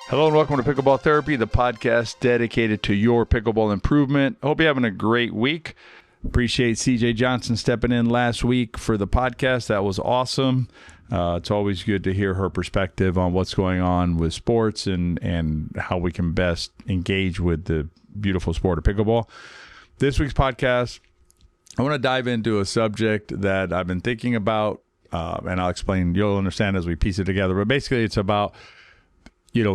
Hello and welcome to Pickleball Therapy, the podcast dedicated to your pickleball improvement. I hope you're having a great week. Appreciate CJ Johnson stepping in last week for the podcast. That was awesome. It's always good to hear her perspective on what's going on with sports and how we can best engage with the beautiful sport of pickleball. This week's podcast, I want to dive into a subject that I've been thinking about, and I'll explain. You'll understand as we piece it together. But basically, it's about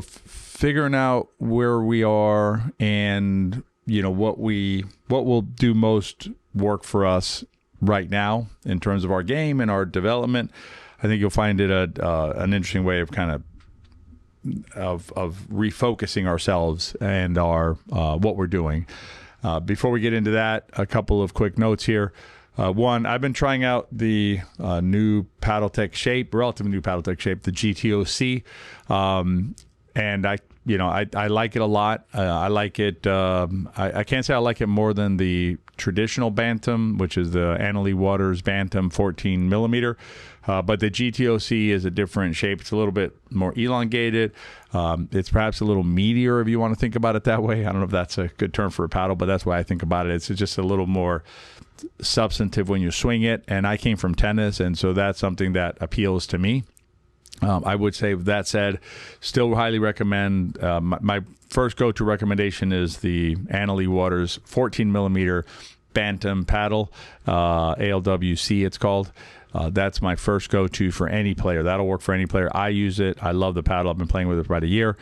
figuring out where we are and, what will do most work for us right now in terms of our game and our development. I think you'll find it an interesting way of of refocusing ourselves and our what we're doing. Before we get into that, a couple of quick notes here. One, I've been trying out the new PaddleTech shape, relatively new PaddleTech shape, the GTOC. And I like it a lot. I like it. I can't say I like it more than the traditional Bantam, which is the Annalee Waters Bantam 14 millimeter. But the GTOC is a different shape. It's a little bit more elongated. It's perhaps a little meatier if you want to think about it that way. I don't know if that's a good term for a paddle, but that's why I think about it. It's just a little more substantive when you swing it. And I came from tennis, and so that's something that appeals to me. I would say, with that said, still highly recommend. My first go-to recommendation is the Annalee Waters 14 millimeter Bantam paddle, ALWC it's called. That's my first go-to for any player. That'll work for any player. I use it. I love the paddle. I've been playing with it for about a year.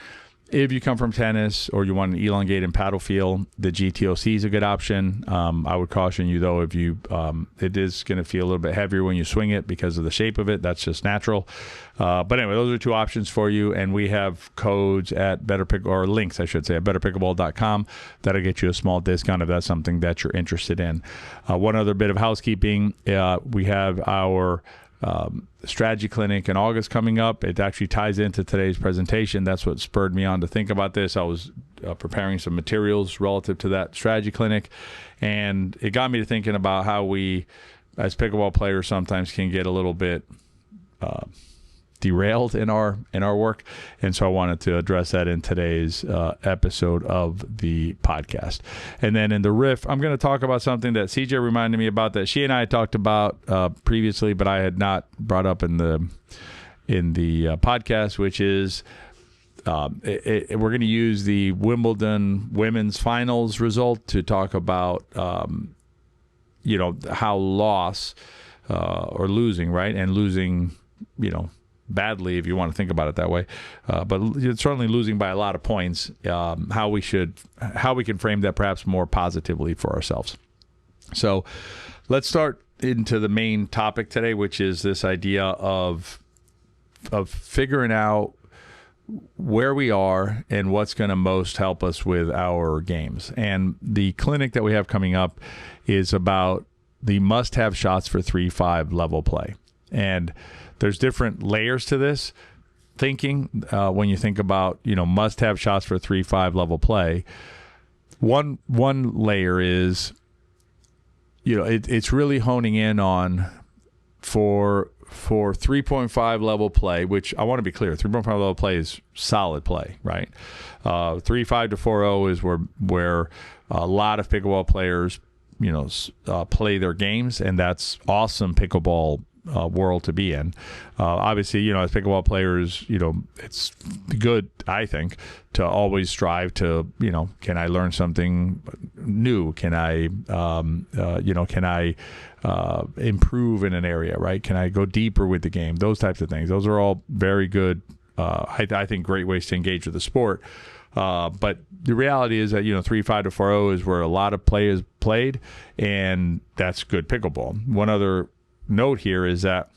If you come from tennis or you want an elongated paddle feel, the GTOC is a good option. I would caution you, though, if you it is going to feel a little bit heavier when you swing it because of the shape of it. That's just natural. But anyway, those are two options for you, and we have codes at links, I should say, at betterpickleball.com that'll get you a small discount if that's something that you're interested in. One other bit of housekeeping, we have our strategy clinic in August coming up. It actually ties into today's presentation. That's what spurred me on to think about this. I was preparing some materials relative to that strategy clinic, and it got me to thinking about how we, as pickleball players, sometimes can get a little bit derailed in our work, and so I wanted to address that in today's episode of the podcast. And then in the riff, I'm going to talk about something that CJ reminded me about that she and I had talked about previously, but I had not brought up in the podcast, which is we're going to use the Wimbledon women's finals result to talk about how loss or losing, right, and losing, badly, if you want to think about it that way, but certainly losing by a lot of points, how we can frame that perhaps more positively for ourselves. So let's start into the main topic today, which is this idea of figuring out where we are and what's going to most help us with our games. And the clinic that we have coming up is about the must-have shots for 3-5 level play. And there's different layers to this thinking when you think about, must-have shots for 3-5 level play. One layer is, it's really honing in on for 3.5 level play, which I want to be clear, 3.5 level play is solid play, right? 3.5 to 4.0 is where a lot of pickleball players, play their games, and that's awesome pickleball world to be in. Obviously, as pickleball players, it's good, I think, to always strive to, can I learn something new? Can I, improve in an area, right? Can I go deeper with the game? Those types of things. Those are all very good, I think, great ways to engage with the sport. But the reality is that, 3.5 to 4.0 is where a lot of play is played, and that's good pickleball. One other note here is that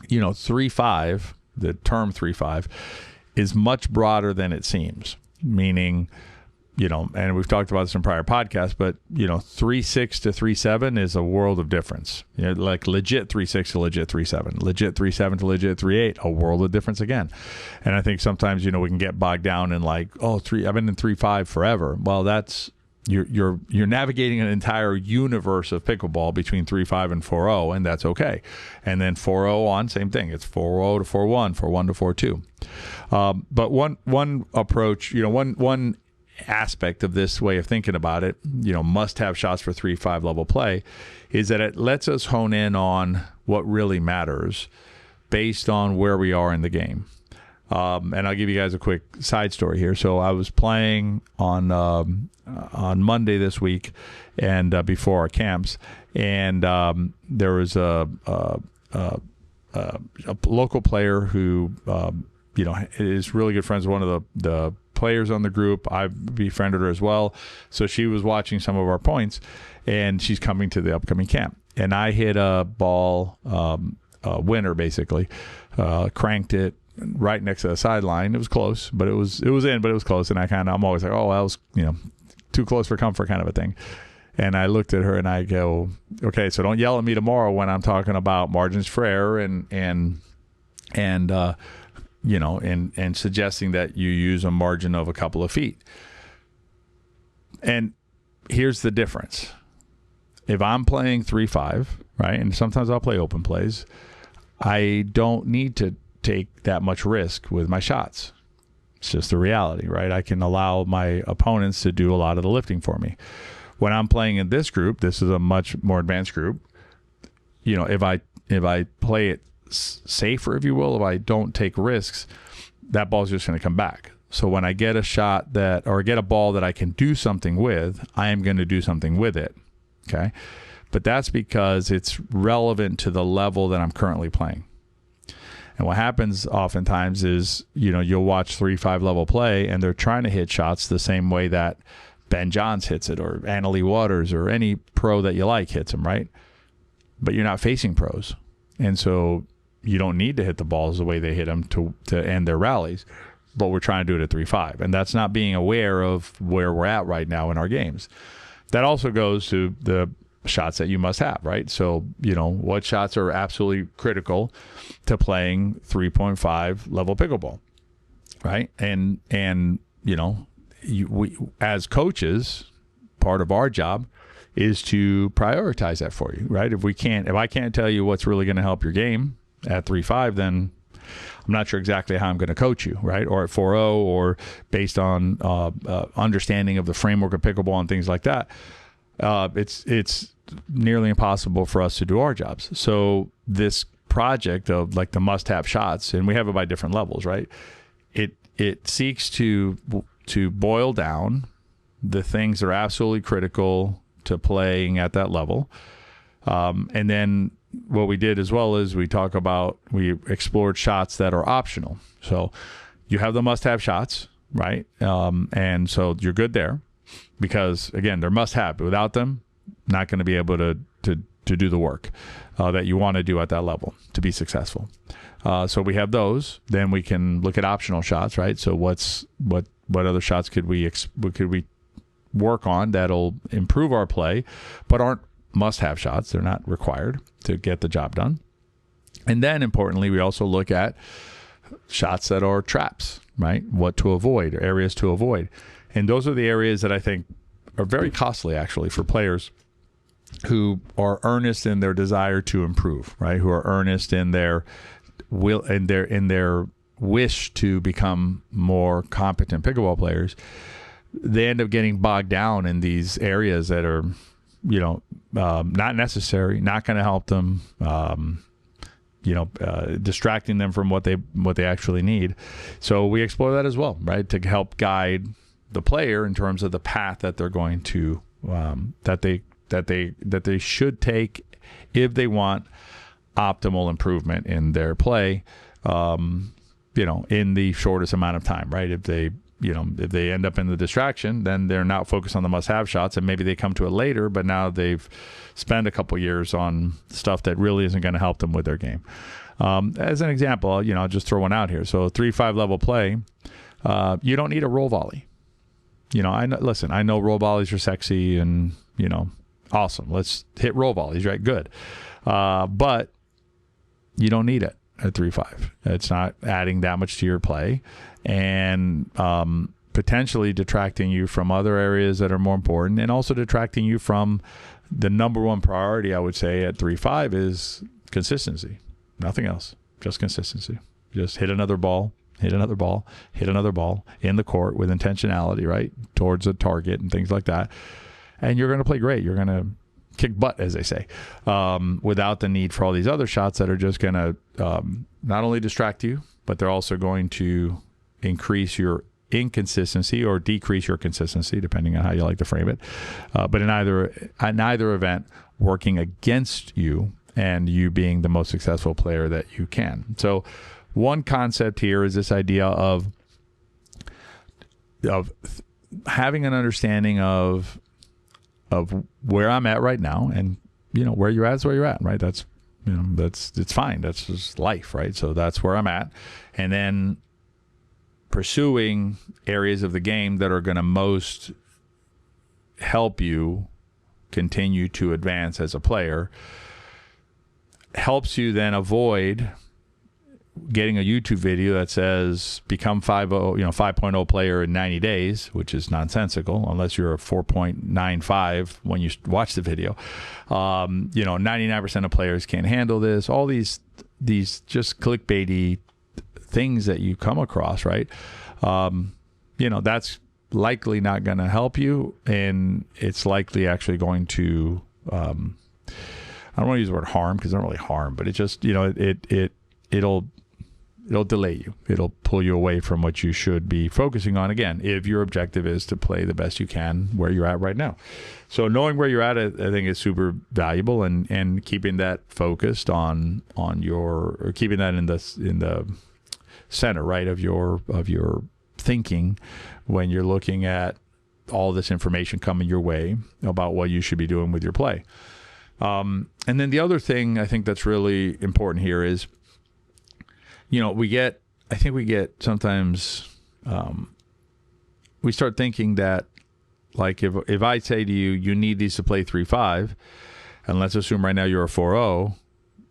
3.5, the term 3.5, is much broader than it seems, meaning and we've talked about this in prior podcasts, but 3.6 to 3.7 is a world of difference. Like legit 3.6 to legit 3.7, legit 3.7 to legit 3.8, a world of difference again. And I think sometimes we can get bogged down in I've been in 3.5 forever. Well, that's you're navigating an entire universe of pickleball between 3-5 and 4-0, and that's okay. And then 4-0 on, same thing. It's 4-0 to 4-1, 4-1 to 4-2. But one approach, one aspect of this way of thinking about it, must have shots for 3-5 level play, is that it lets us hone in on what really matters based on where we are in the game. And I'll give you guys a quick side story here. So I was playing on Monday this week, and before our camps, and there was a local player who is really good friends with one of the players on the group. I befriended her as well, so she was watching some of our points, and she's coming to the upcoming camp. And I hit a ball, winner basically, cranked it right next to the sideline. It was close, but it was in, but it was close. And I'm always like, oh, that was, too close for comfort kind of a thing. And I looked at her and I go, okay, so don't yell at me tomorrow when I'm talking about margins for error and suggesting that you use a margin of a couple of feet. And here's the difference. If I'm playing 3-5, right, and sometimes I'll play open plays, I don't need to take that much risk with my shots. It's just the reality, right? I can allow my opponents to do a lot of the lifting for me. When I'm playing in this group, this is a much more advanced group. If I play it safer, if you will, if I don't take risks, that ball's just going to come back. So when I get a shot or get a ball that I can do something with, I am going to do something with it. Okay. But that's because it's relevant to the level that I'm currently playing. And what happens oftentimes is, you'll watch 3-5 level play and they're trying to hit shots the same way that Ben Johns hits it, or Annalie Waters, or any pro that you like hits them, right? But you're not facing pros. And so you don't need to hit the balls the way they hit them to end their rallies. But we're trying to do it at 3-5. And that's not being aware of where we're at right now in our games. That also goes to the shots that you must have, right? So, what shots are absolutely critical to playing 3.5 level pickleball, right? And we as coaches, part of our job is to prioritize that for you, right? If I can't tell you what's really going to help your game at 3-5, then I'm not sure exactly how I'm going to coach you, right? Or at 4-0, or based on understanding of the framework of pickleball and things like that. It's nearly impossible for us to do our jobs. So this project of like the must-have shots, and we have it by different levels, right? It seeks to boil down the things that are absolutely critical to playing at that level. And then what we did as well is we explored shots that are optional. So you have the must-have shots, right? And so you're good there because, again, they're must-have. Without them, not going to be able to do the work that you want to do at that level to be successful. So we have those. Then we can look at optional shots, right? So what other shots could we work on that'll improve our play, but aren't must-have shots? They're not required to get the job done. And then, importantly, we also look at shots that are traps, right? What to avoid, or areas to avoid. And those are the areas that I think are very costly, actually, for players who are earnest in their desire to improve, right? Who are earnest in their will and in their wish to become more competent pickleball players. They end up getting bogged down in these areas that are, not necessary, not going to help them, distracting them from what they actually need. So we explore that as well, right? To help guide the player in terms of the path that they're going to, that they should take if they want optimal improvement in their play, in the shortest amount of time, right? If they end up in the distraction, then they're not focused on the must-have shots, and maybe they come to it later, but now they've spent a couple years on stuff that really isn't going to help them with their game. As an example, I'll just throw one out here. So 3-5 level play, you don't need a roll volley. I know roll volleys are sexy and, awesome. Let's hit roll volleys, right? Good. But you don't need it at 3-5. It's not adding that much to your play. And potentially detracting you from other areas that are more important, and also detracting you from the number one priority, I would say, at 3-5 is consistency. Nothing else, just consistency. Just hit another ball, hit another ball, hit another ball in the court with intentionality, right, towards a target and things like that. And you're going to play great. You're going to kick butt, as they say, without the need for all these other shots that are just going to not only distract you, but they're also going to increase your inconsistency or decrease your consistency, depending on how you like to frame it. But in either event, working against you and you being the most successful player that you can. So one concept here is this idea of having an understanding of where I'm at right now, and where you're at is where you're at, right? That's it's fine. That's just life, right? So that's where I'm at, and then pursuing areas of the game that are going to most help you continue to advance as a player helps you then avoid getting a YouTube video that says become 5.0 player in 90 days, which is nonsensical unless you're a 4.95 when you watch the video. 99% of players can't handle this. All these just clickbaity things that you come across, right? That's likely not going to help you, and it's likely actually going to I don't want to use the word harm, because it doesn't really harm, but it just it'll delay you. It'll pull you away from what you should be focusing on, again, if your objective is to play the best you can where you're at right now. So knowing where you're at, I think, is super valuable, and keeping that focused on or keeping that in the center, right, of your thinking when you're looking at all this information coming your way about what you should be doing with your play. And then the other thing I think that's really important here is, I think we get sometimes, we start thinking that, like, if I say to you, you need these to play 3-5, and let's assume right now you're a 4-0,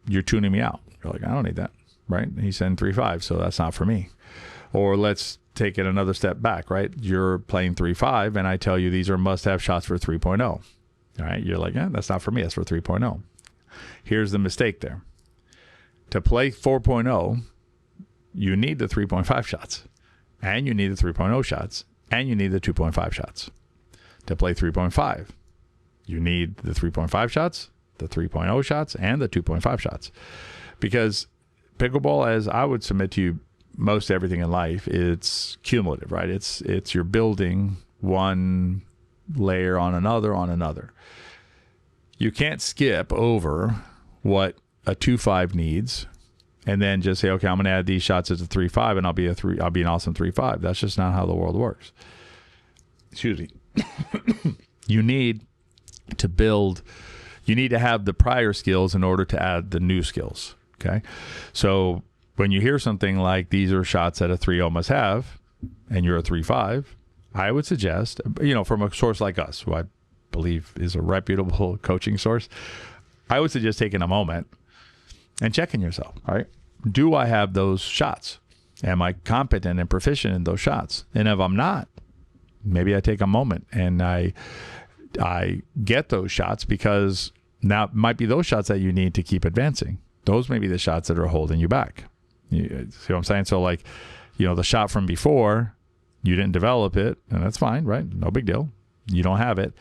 you're tuning me out. You're like, I don't need that, right? He's saying 3-5, so that's not for me. Or let's take it another step back, right? You're playing 3-5, and I tell you these are must-have shots for 3.0. All right? You're like, yeah, that's not for me. That's for 3.0. Here's the mistake there. To play 4.0, you need the 3.5 shots, and you need the 3.0 shots, and you need the 2.5 shots. To play 3.5, you need the 3.5 shots, the 3.0 shots, and the 2.5 shots. Because pickleball, as I would submit to you, most everything in life, it's cumulative, right? It's you're building one layer on another. You can't skip over what a 2.5 needs and then just say, okay, I'm going to add these shots as a 3.5 and I'll be an awesome 3.5. That's just not how the world works. Excuse me. You need to have the prior skills in order to add the new skills. Okay. So when you hear something like these are shots that a 3.0 must have, and you're a 3.5, I would suggest, from a source like us, who I believe is a reputable coaching source, I would suggest taking a moment and checking yourself. All right. Do I have those shots? Am I competent and proficient in those shots? And if I'm not, maybe I take a moment and I get those shots, because now it might be those shots that you need to keep advancing. Those may be the shots that are holding you back. You see what I'm saying? So, like, the shot from before, you didn't develop it, and that's fine, right? No big deal. You don't have it.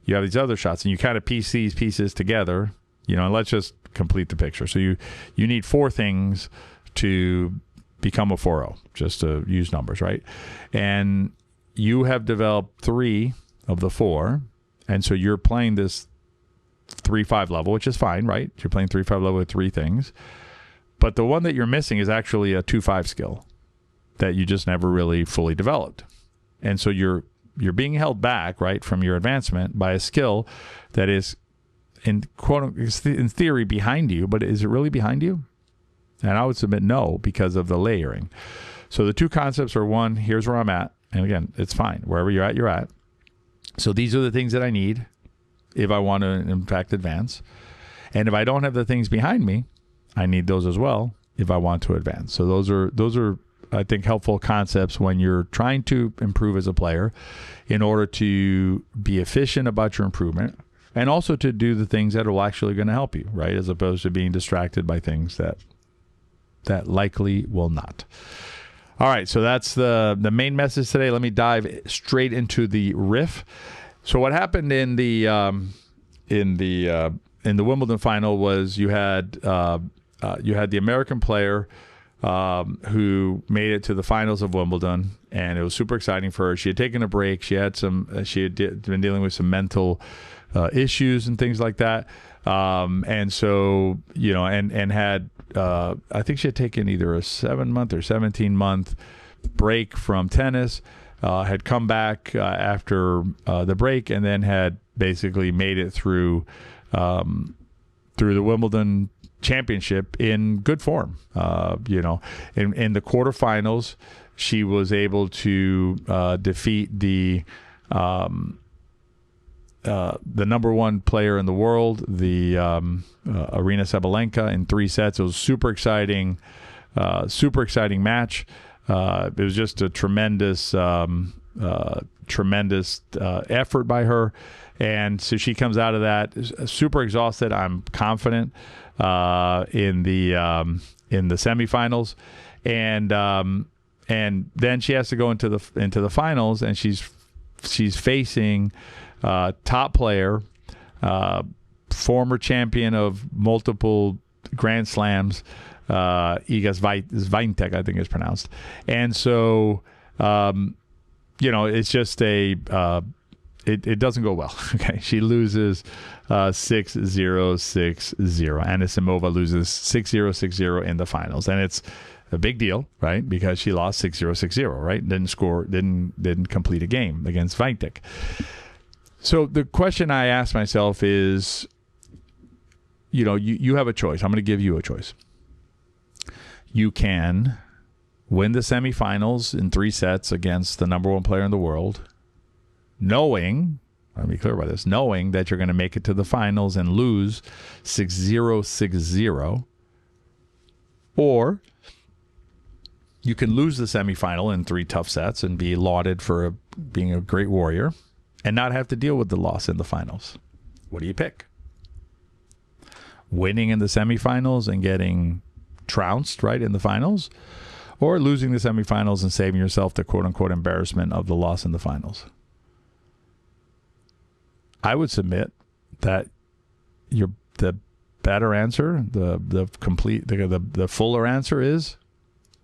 You have these other shots, and you kind of piece these pieces together, and let's just complete the picture. So you need 4 things to become a 4.0, just to use numbers, right? And you have developed 3 of the 4, and so you're playing this 3.5 level, which is fine, right? You're playing 3.5 level with 3 things. But the one that you're missing is actually a 2.5 skill that you just never really fully developed. And so you're being held back, right, from your advancement by a skill that is in theory behind you, but is it really behind you? And I would submit no, because of the layering. So the 2 concepts are, 1, here's where I'm at. And again, it's fine. Wherever you're at, you're at. So these are the things that I need if I want to, in fact, advance. And if I don't have the things behind me, I need those as well if I want to advance. So those are I think, helpful concepts when you're trying to improve as a player in order to be efficient about your improvement and also to do the things that are actually going to help you, right? As opposed to being distracted by things that likely will not. All right, so that's the main message today. Let me dive straight into the riff. So what happened in the Wimbledon final was you had the American player who made it to the finals of Wimbledon, and it was super exciting for her. She had taken a break. She had been dealing with some mental issues and things like that, and so and had I think she had taken either a 7-month or 17-month break from tennis. Had come back after the break, and then had basically made it through the Wimbledon championship in good form. In the quarterfinals, she was able to defeat the number one player in the world, the Aryna Sabalenka, in 3 sets. It was super exciting match. It was just a tremendous effort by her, and so she comes out of that super exhausted. I'm confident in the semifinals, and then she has to go into the finals, and she's facing top player, former champion of multiple Grand Slams, Iga Swiatek, I think it's pronounced. And so, it's just it doesn't go well. Okay. She loses 6-0, 6-0. Anisimova loses 6-0, 6-0 in the finals. And it's a big deal, right? Because she lost 6-0, 6-0, right? Didn't complete a game against Swiatek. So the question I ask myself is, you have a choice. I'm going to give you a choice. You can win the semifinals in 3 sets against the number one player in the world, knowing, let me be clear about this, knowing that you're going to make it to the finals and lose 6-0, 6-0. Or you can lose the semifinal in 3 tough sets and be lauded for being a great warrior and not have to deal with the loss in the finals. What do you pick? Winning in the semifinals and getting trounced right in the finals, or losing the semifinals and saving yourself the quote-unquote embarrassment of the loss in the finals? I would submit that the better answer, the fuller answer is,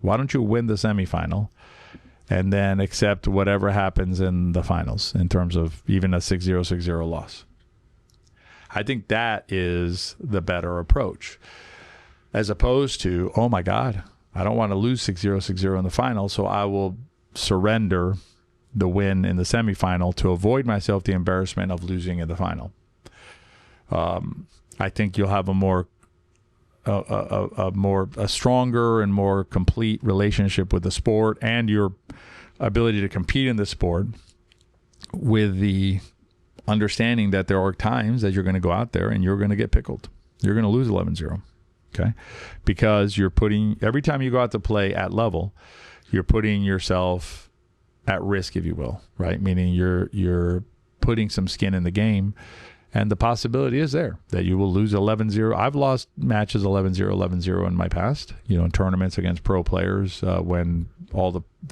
why don't you win the semifinal and then accept whatever happens in the finals in terms of even a 6-0, 6-0 loss? I think that is the better approach, as opposed to, oh my God, I don't want to lose 6-0, 6-0 in the final, so I will surrender the win in the semifinal to avoid myself the embarrassment of losing in the final. I think you'll have a stronger and more complete relationship with the sport and your ability to compete in the sport, with the understanding that there are times that you're going to go out there and you're going to get pickled. You're going to lose 11-0. Okay, because every time you go out to play at level, you're putting yourself at risk, if you will, right? Meaning you're putting some skin in the game, and the possibility is there that you will lose 11-0. I've lost matches 11-0, 11-0 in my past, in tournaments against pro players when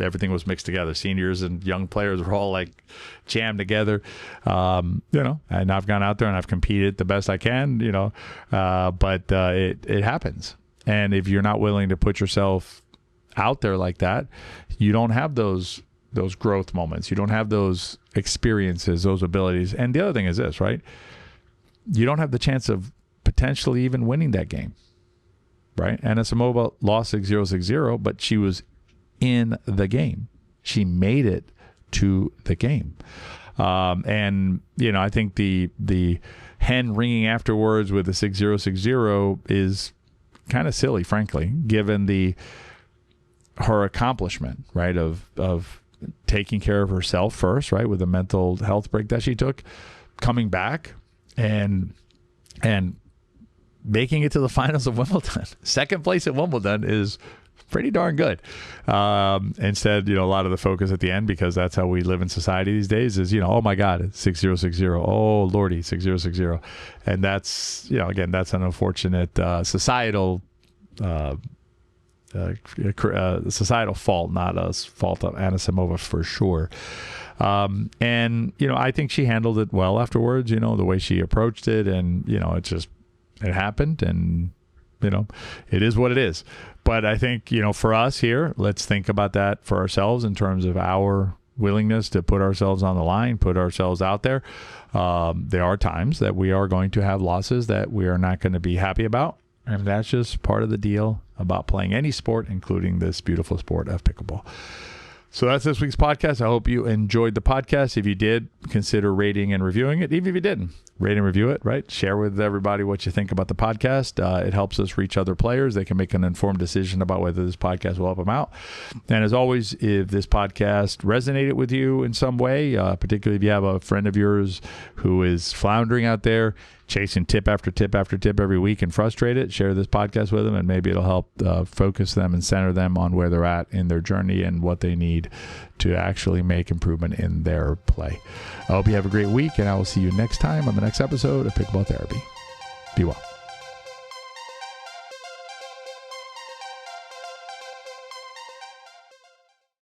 everything was mixed together. Seniors and young players were all like jammed together, and I've gone out there and I've competed the best I can, but it happens. And if you're not willing to put yourself out there like that, you don't have those growth moments. You don't have those experiences, those abilities. And the other thing is this, right? You don't have the chance of potentially even winning that game, right? Anisimova lost 6-0, 6-0, but she was in the game. She made it to the game. And, I think the hen ringing afterwards with the 6-0, 6-0 is kind of silly, frankly, given her accomplishment, right, of taking care of herself first, right, with the mental health break that she took, coming back and making it to the finals of Wimbledon. Second place at Wimbledon is pretty darn good. Instead, a lot of the focus at the end, because that's how we live in society these days, is, oh my God, it's 6060. Oh Lordy, 6060. And that's, again, that's an unfortunate societal societal fault, not a fault of Anisimova for sure. And I think she handled it well afterwards, the way she approached it, and it happened, and it is what it is. But I think, for us here, let's think about that for ourselves in terms of our willingness to put ourselves on the line, put ourselves out there. There are times that we are going to have losses that we are not going to be happy about. And that's just part of the deal about playing any sport, including this beautiful sport of pickleball. So that's this week's podcast. I hope you enjoyed the podcast. If you did, consider rating and reviewing it. Even if you didn't, rate and review it, right? Share with everybody what you think about the podcast. It helps us reach other players. They can make an informed decision about whether this podcast will help them out. And as always, if this podcast resonated with you in some way, particularly if you have a friend of yours who is floundering out there, chasing tip after tip after tip every week and frustrated, share this podcast with them, and maybe it'll help focus them and center them on where they're at in their journey and what they need to actually make improvement in their play. I hope you have a great week, and I will see you next time on the next episode of Pickleball Therapy. Be well.